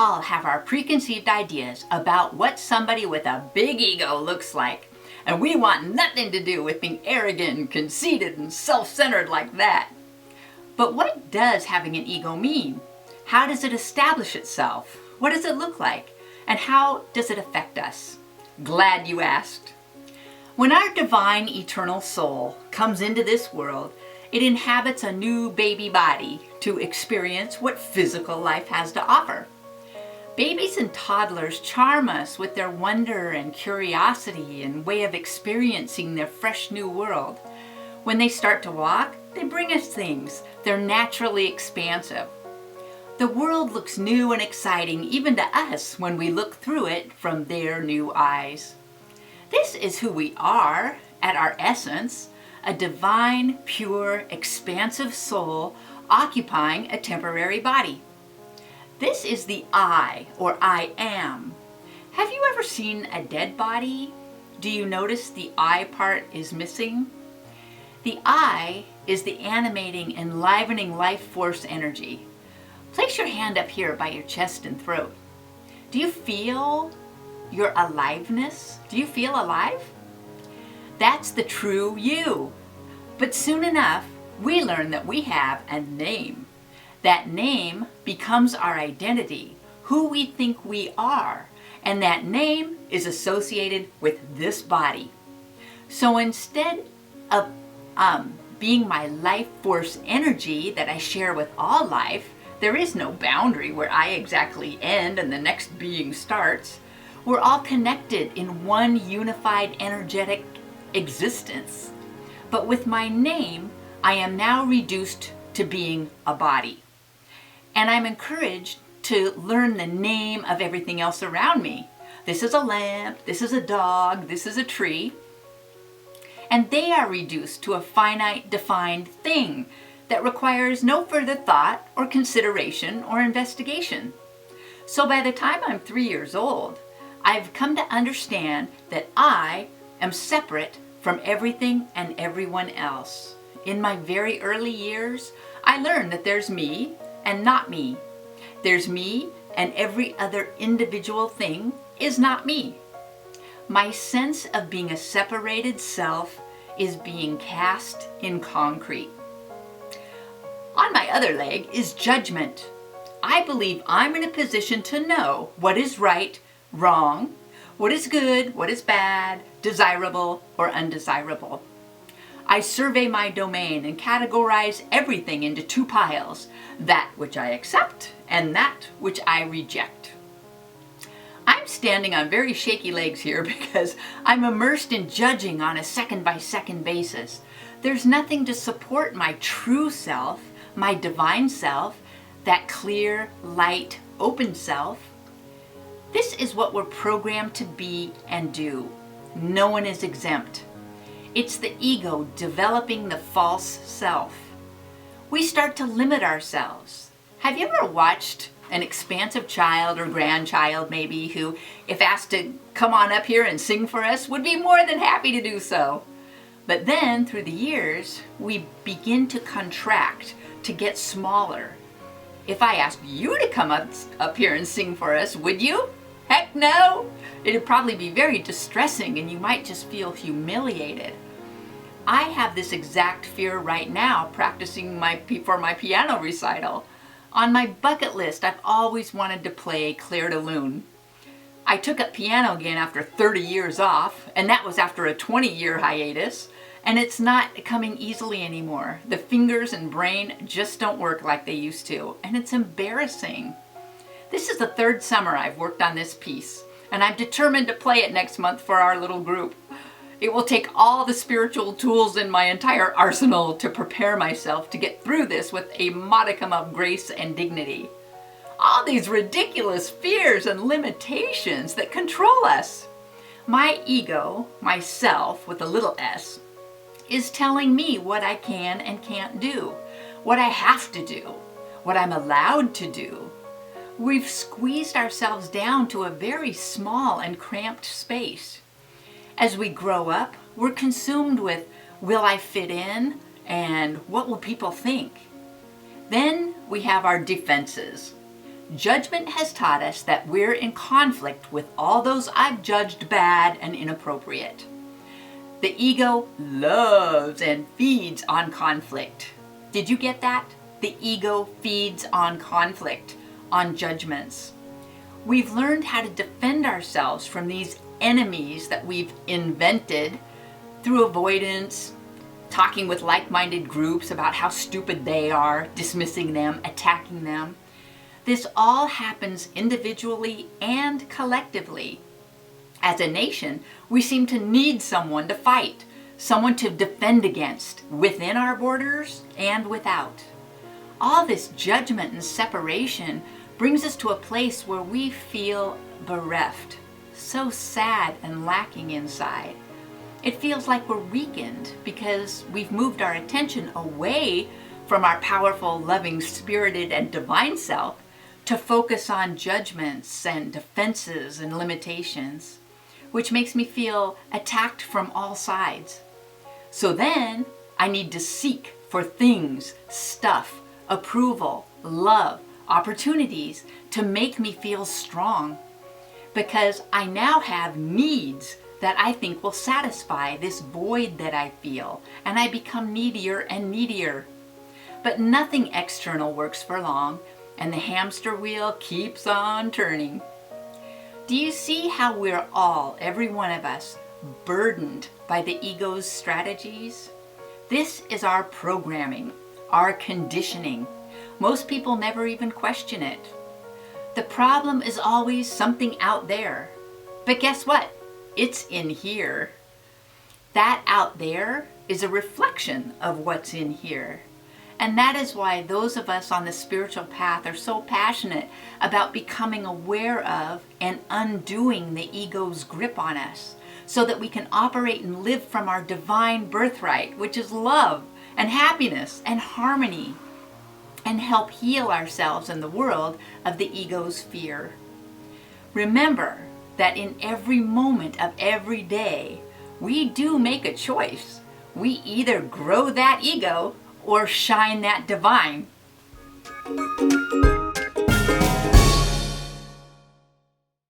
all have our preconceived ideas about what somebody with a big ego looks like. And we want nothing to do with being arrogant and conceited and self-centered like that. But what does having an ego mean? How does it establish itself? What does it look like? And how does it affect us? Glad you asked. When our divine eternal soul comes into this world, it inhabits a new baby body to experience what physical life has to offer. Babies and toddlers charm us with their wonder and curiosity and way of experiencing their fresh new world. When they start to walk, they bring us things. They're naturally expansive. The world looks new and exciting even to us when we look through it from their new eyes. This is who we are at our essence, a divine, pure, expansive soul occupying a temporary body. This is the I, or I am. Have you ever seen a dead body? Do you notice the I part is missing? The I is the animating, enlivening life force energy. Place your hand up here by your chest and throat. Do you feel your aliveness? Do you feel alive? That's the true you. But soon enough, we learn that we have a name. That name becomes our identity, who we think we are, and that name is associated with this body. So instead of being my life force energy that I share with all life, there is no boundary where I exactly end and the next being starts. We're all connected in one unified energetic existence. But with my name, I am now reduced to being a body. And I'm encouraged to learn the name of everything else around me. This is a lamp, this is a dog, this is a tree. And they are reduced to a finite, defined thing that requires no further thought or consideration or investigation. So by the time I'm 3 years old, I've come to understand that I am separate from everything and everyone else. In my very early years, I learned that there's me and not me. There's me and every other individual thing is not me. My sense of being a separated self is being cast in concrete. On my other leg is judgment. I believe I'm in a position to know what is right, wrong, what is good, what is bad, desirable or undesirable. I survey my domain and categorize everything into two piles, that which I accept and that which I reject. I'm standing on very shaky legs here because I'm immersed in judging on a second-by-second basis. There's nothing to support my true self, my divine self, that clear, light, open self. This is what we're programmed to be and do. No one is exempt. It's the ego developing the false self. We start to limit ourselves. Have you ever watched an expansive child or grandchild maybe who, if asked to come on up here and sing for us, would be more than happy to do so? But then through the years, we begin to contract, to get smaller. If I asked you to come up here and sing for us, would you? Heck no! It'd probably be very distressing and you might just feel humiliated. I have this exact fear right now practicing for my piano recital. On my bucket list, I've always wanted to play Clair de Lune. I took up piano again after 30 years off, and that was after a 20-year hiatus, and it's not coming easily anymore. The fingers and brain just don't work like they used to, and it's embarrassing. This is the third summer I've worked on this piece, and I'm determined to play it next month for our little group. It will take all the spiritual tools in my entire arsenal to prepare myself to get through this with a modicum of grace and dignity. All these ridiculous fears and limitations that control us. My ego, myself with a little s, is telling me what I can and can't do, what I have to do, what I'm allowed to do. We've squeezed ourselves down to a very small and cramped space. As we grow up, we're consumed with, will I fit in? And what will people think? Then we have our defenses. Judgment has taught us that we're in conflict with all those I've judged bad and inappropriate. The ego loves and feeds on conflict. Did you get that? The ego feeds on conflict, on judgments. We've learned how to defend ourselves from these enemies that we've invented through avoidance, talking with like-minded groups about how stupid they are, dismissing them, attacking them. This all happens individually and collectively. As a nation, we seem to need someone to fight, someone to defend against, within our borders and without. All this judgment and separation brings us to a place where we feel bereft, so sad and lacking inside. It feels like we're weakened because we've moved our attention away from our powerful, loving, spirited, and divine self to focus on judgments and defenses and limitations, which makes me feel attacked from all sides. So then I need to seek for things, stuff, approval, love, opportunities to make me feel strong, because I now have needs that I think will satisfy this void that I feel, and I become needier and needier. But nothing external works for long, and the hamster wheel keeps on turning. Do you see how we're all, every one of us, burdened by the ego's strategies? This is our programming, our conditioning. Most people never even question it. The problem is always something out there. But guess what? It's in here. That out there is a reflection of what's in here. And that is why those of us on the spiritual path are so passionate about becoming aware of and undoing the ego's grip on us, so that we can operate and live from our divine birthright, which is love and happiness and harmony, and help heal ourselves and the world of the ego's fear. Remember that in every moment of every day, we do make a choice. We either grow that ego or shine that divine.